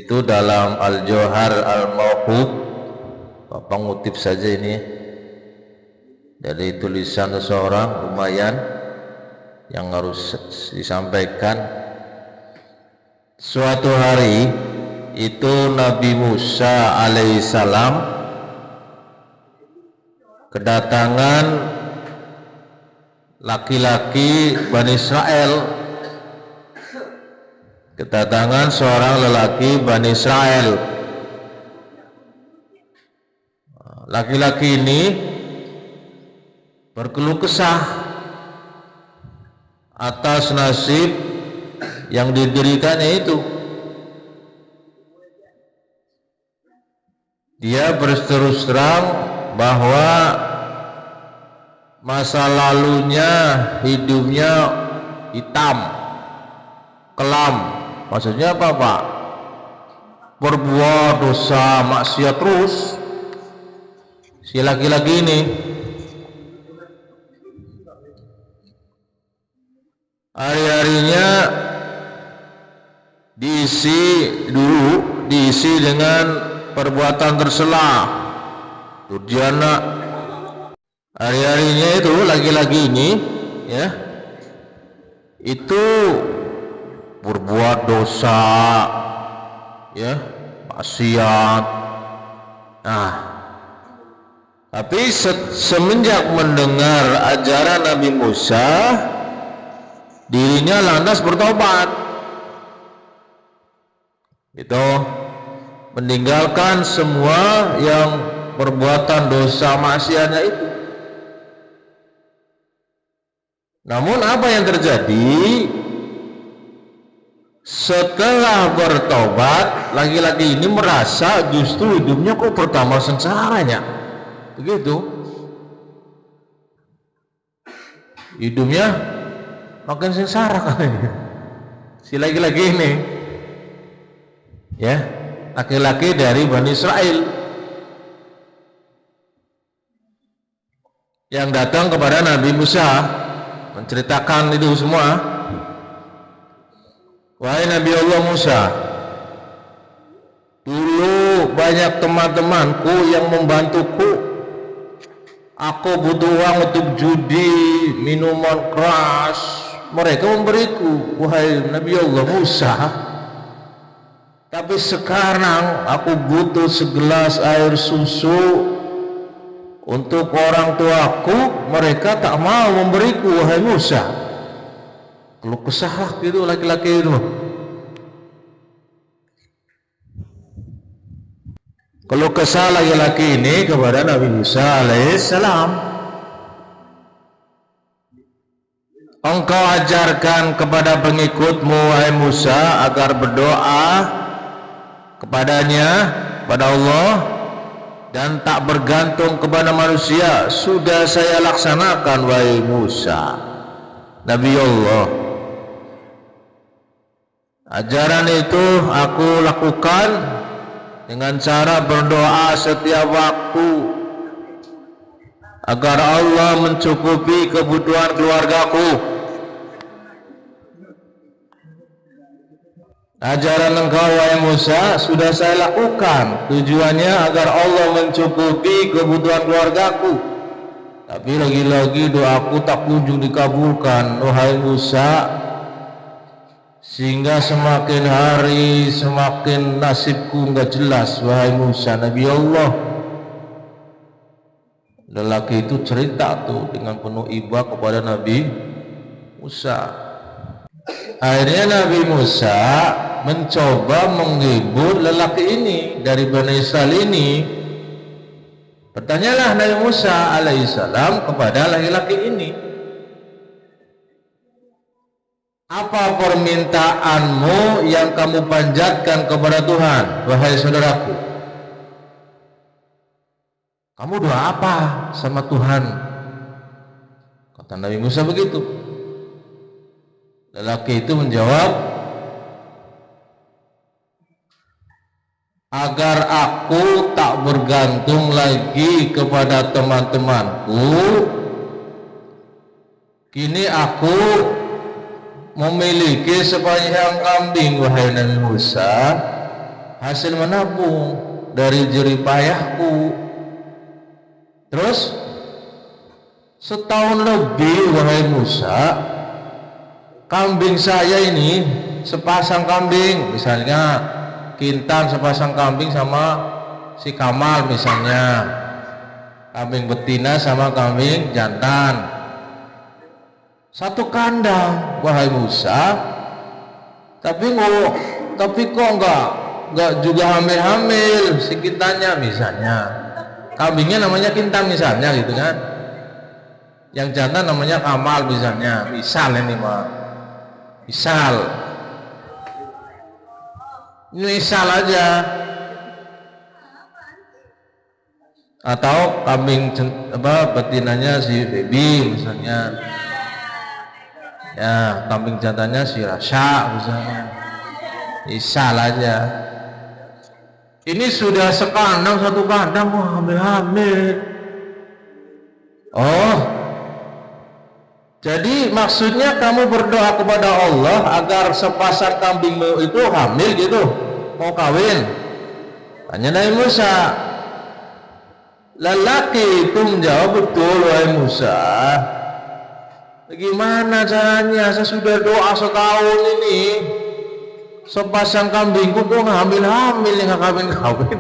Itu dalam Al-Jauhar Al-Mawquf. Bapak ngutip saja ini dari tulisan seseorang, lumayan yang harus disampaikan. Suatu hari itu Nabi Musa alaihissalam kedatangan laki-laki Bani Israel, kedatangan seorang lelaki Bani Israel. Laki-laki ini berkeluh kesah atas nasib yang didirikannya itu. Dia berterus terang bahwa masa lalunya, hidupnya hitam, kelam. Maksudnya apa, Pak? Berbuat dosa maksiat terus. Si laki-laki ini hari-harinya diisi dengan perbuatan tersela, durjana. Hari-harinya itu laki-laki ini ya itu berbuat dosa, ya, maksiat. Nah, tapi semenjak mendengar ajaran Nabi Musa, dirinya lantas bertobat. Itu meninggalkan semua yang perbuatan dosa maksiatnya itu. Namun apa yang terjadi? Setelah bertobat, laki-laki ini merasa justru hidupnya kok bertambah sengsaranya. Begitu. Hidupnya makin sengsara katanya. Si laki-laki ini, ya, laki-laki dari Bani Israel yang datang kepada Nabi Musa menceritakan itu semua. Wahai Nabi Allah Musa, dulu banyak teman-temanku yang membantuku. Aku butuh uang untuk judi, minuman keras. Mereka memberiku, wahai Nabi Allah Musa. Tapi sekarang aku butuh segelas air susu untuk orang tuaku. Mereka tak mau memberiku, wahai Musa. Kalau kesah gitu laki-laki itu. Kalau kesah laki-laki ini kepada Nabi Musa alaihissalam, engkau ajarkan kepada pengikutmu wahai Musa agar berdoa kepadanya, pada Allah, dan tak bergantung kepada manusia. Sudah saya laksanakan wahai Musa, Nabi Allah. Ajaran itu aku lakukan dengan cara berdoa setiap waktu agar Allah mencukupi kebutuhan keluargaku. Ajaran engkau wahai Musa sudah saya lakukan, tujuannya agar Allah mencukupi kebutuhan keluargaku. Tapi lagi-lagi doaku tak kunjung dikabulkan wahai Musa, sehingga semakin hari semakin nasibku enggak jelas wahai Musa, Nabi Allah. Lelaki itu cerita tuh dengan penuh iba kepada Nabi Musa. Akhirnya Nabi Musa mencoba menghibur lelaki ini dari Bani Israel ini. Bertanyalah Nabi Musa alaihissalam kepada laki-laki ini, apa permintaanmu yang kamu panjatkan kepada Tuhan, wahai saudaraku? Kamu doa apa sama Tuhan? Kata Nabi Musa begitu. Lelaki itu menjawab, agar aku tak bergantung lagi kepada teman-temanku. Kini aku memiliki sebanyak kambing, wahai Nabi Musa. hasil menabung dari jerih payahku. Terus setahun lebih wahai Musa, kambing saya ini sepasang kambing, misalnya Kintan sepasang kambing sama si Kamal misalnya, kambing betina sama kambing jantan, satu kandang wahai Musa, tapi kok enggak juga hamil-hamil si Kintannya misalnya, kambingnya namanya Kintan misalnya gitu kan, yang jantan namanya Kamal misalnya, misal ini mah, misal aja. Atau kambing betinanya si Baby misalnya, ya kambing jantannya si Rasha misalnya, misal aja. Ini sudah sekandang, satu kandang, wah hamil-hamil. Oh, jadi maksudnya kamu berdoa kepada Allah agar sepasang kambingmu itu hamil gitu, mau kawin? Tanya Nabi Musa. Lelaki itu menjawab, betul wahai Musa. Bagaimana caranya? Saya sudah doa setahun ini, sepasang kambingku kok hamil-hamil, nggak kawin-kawin.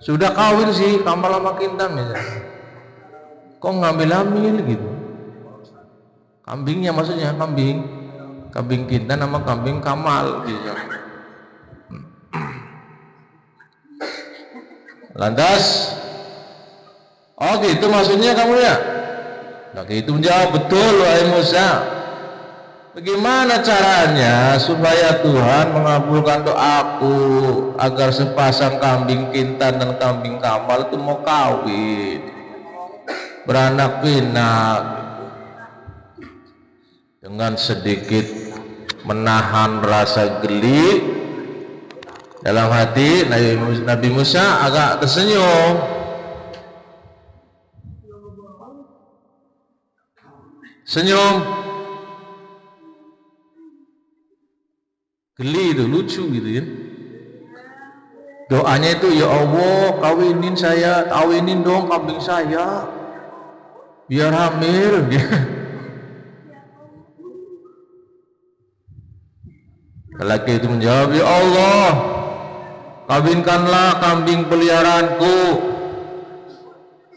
Sudah kawin sih, Kamal sama Kintan misalnya, kok ngambil-hamil gitu. Kambingnya maksudnya kambing Kintan sama kambing Kamal gitu. Lantas, oh gitu maksudnya kamu ya? Nah itu menjawab, betul wahai Musa. Bagaimana caranya supaya Tuhan mengabulkan doaku agar sepasang kambing Kintan dan kambing Kamal itu mau kawin, beranak pinak? Dengan sedikit menahan rasa geli dalam hati, Nabi Musa agak tersenyum. Geli itu lucu gitu kan. Doanya itu, ya Allah kawinin dong kambing saya biar hamil. Lelaki itu menjawab, ya Allah kawinkanlah kambing peliharaanku.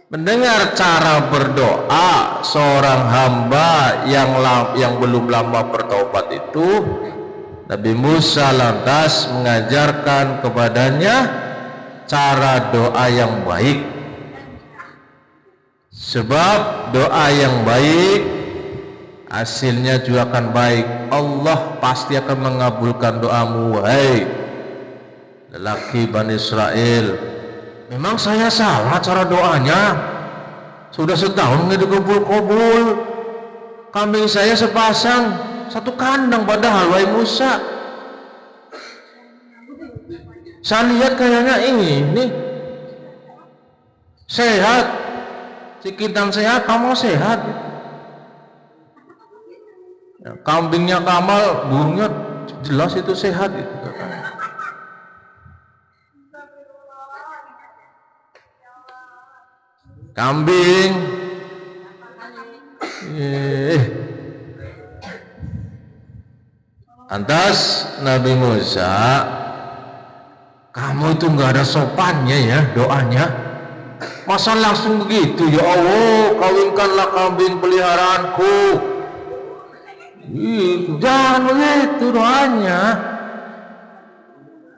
Mendengar cara berdoa seorang hamba yang belum lama bertaubat itu, Nabi Musa lantas mengajarkan kepadanya cara doa yang baik. Sebab doa yang baik hasilnya juga akan baik. Allah pasti akan mengabulkan doamu wahai lelaki Bani Israel. Memang saya salah cara doanya, sudah setahun nggak dikabul-kabul. Kambing saya sepasang, satu kandang padahal wahai Musa. Saya lihat kayaknya ini sehat, si Kintan sehat, kamu sehat. Ya, kambingnya Kamal, burungnya jelas itu sehat itu. Kambing, lantas Nabi Musa, kamu itu nggak ada sopannya ya doanya, masa langsung begitu? Ya Allah kawinkanlah kambing peliharaanku. Jangan begitu doanya,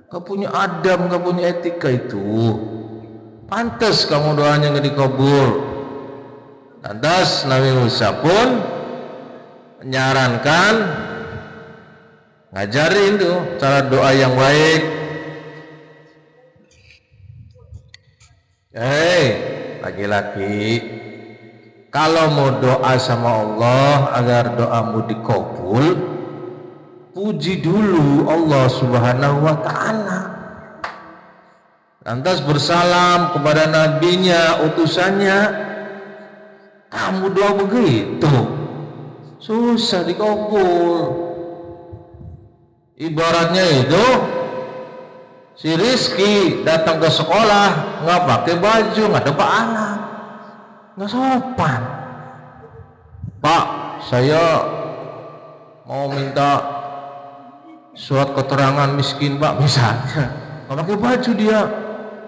gak punya adab, gak punya etika itu. Pantas kamu doanya nggak dikabul. Lantas Nabi Musa pun menyarankan, ngajarin tuh cara doa yang baik. Hei laki-laki, kalau mau doa sama Allah agar doamu dikabul, puji dulu Allah Subhanahu wa ta'ala. Lantas bersalam kepada nabinya, utusannya. Kamu doa begitu susah dikabul. Ibaratnya itu Si Rizky datang ke sekolah nggak pakai baju, nggak ada pahala, nggak sopan. Pak, saya mau minta surat keterangan miskin Pak, misalnya nggak pakai baju dia,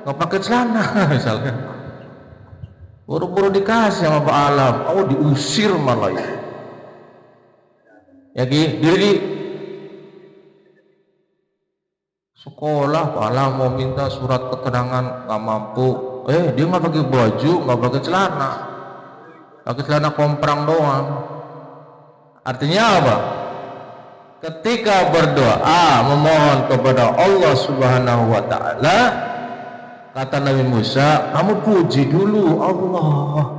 nggak pakai celana misalnya, buru-buru dikasih sama Pak Alam, oh diusir malah itu. Ya Ki, diri sekolah Pak Alam mau minta surat keterangan nggak mampu, dia nggak pakai baju, nggak pakai celana, pakai celana komprang doang. Artinya apa? Ketika berdoa memohon kepada Allah Subhanahu wa taala, kata Nabi Musa, kamu puji dulu Allah.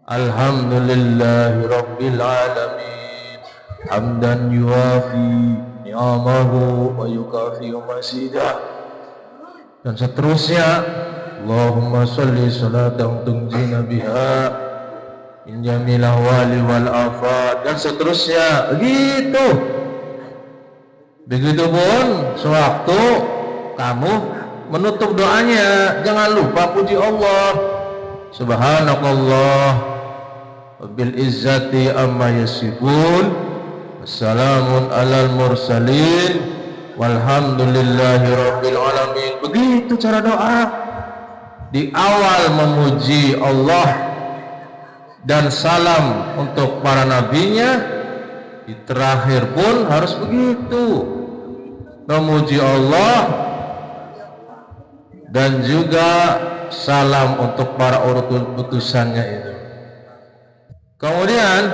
Alhamdulillahi rabbil alamin, hamdan yuafi ni'amahu wa yukafi masidah, dan seterusnya. Allahumma sholli salatan tunjina biha min jamil ahwali wal afat, dan seterusnya. Begitupun sewaktu kamu menutup doanya, jangan lupa puji Allah. Subhanakallah bil izzati amma yasifun, wassalamun alal mursalin, walhamdulillahi rabbil alamin. Begitu cara doa. Di awal memuji Allah dan salam untuk para nabinya, di terakhir pun harus begitu, memuji Allah dan juga salam untuk para utusannya itu. Kemudian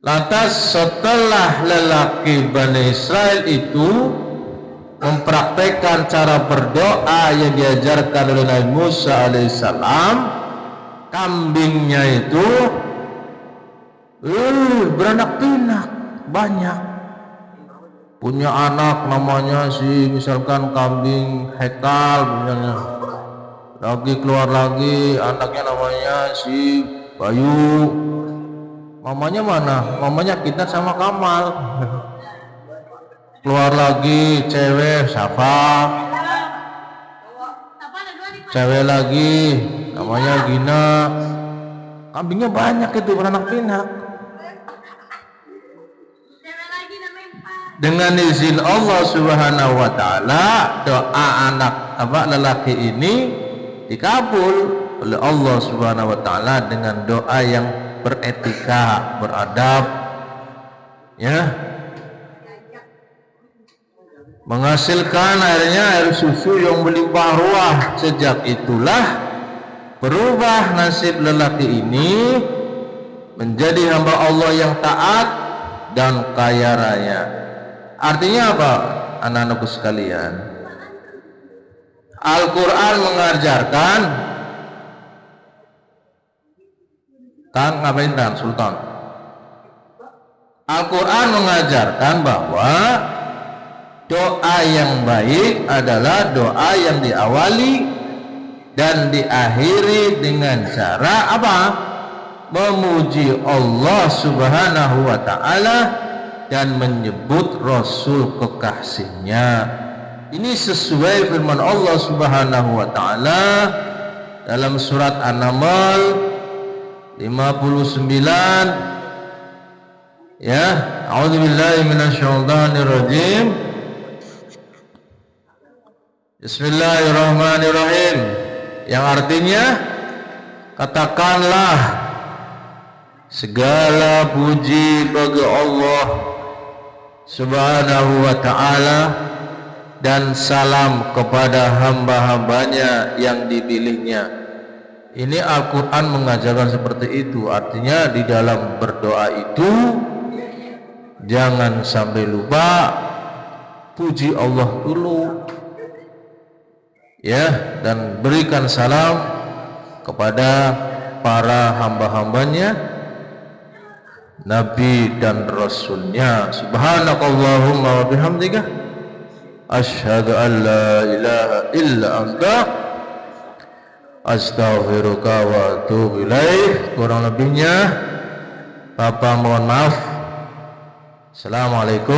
lantas setelah lelaki Bani Israel itu mempraktekkan cara berdoa yang diajarkan oleh Nabi Musa alaihissalam, kambingnya itu beranak pinak banyak, punya anak namanya si misalkan kambing Hekal misalnya, lagi keluar lagi anaknya namanya si Bayu, mamanya mana? Mamanya kita sama Kamal. Keluar lagi cewek Safa, cewek lagi namanya Gina. Kambingnya banyak itu, beranak pinak. Dengan izin Allah Subhanahu wa taala, doa anak lelaki ini dikabul oleh Allah Subhanahu wa taala dengan doa yang beretika, beradab, ya. Menghasilkan akhirnya air susu yang melimpah ruah. Sejak itulah berubah nasib lelaki ini menjadi hamba Allah yang taat dan kaya raya. Artinya apa, anak-anakku sekalian? Al-Quran mengajarkan, ngapain Tan Sultan? Al-Quran mengajarkan bahwa doa yang baik adalah doa yang diawali dan diakhiri dengan cara apa? Memuji Allah Subhanahu wa ta'ala dan menyebut Rasul kekasihnya. Ini sesuai firman Allah Subhanahu wa ta'ala dalam surat An-Naml 59, ya. A'udzubillahi minasyaitonirrajim. Bismillahirrahmanirrahim, yang artinya katakanlah segala puji bagi Allah Subhanahu wa ta'ala dan salam kepada hamba-hambanya yang dipilihnya. Ini Al-Quran mengajarkan seperti itu. Artinya di dalam berdoa itu jangan sampai lupa puji Allah dulu, ya, dan berikan salam kepada para hamba-hambanya, Nabi dan Rasulnya. Subhanakallahumma wa bihamdika asyhadu an la ilaha illa anta astaghfiruka wa atubu ilaih. Kurang lebihnya Bapak mohon maaf. Assalamualaikum.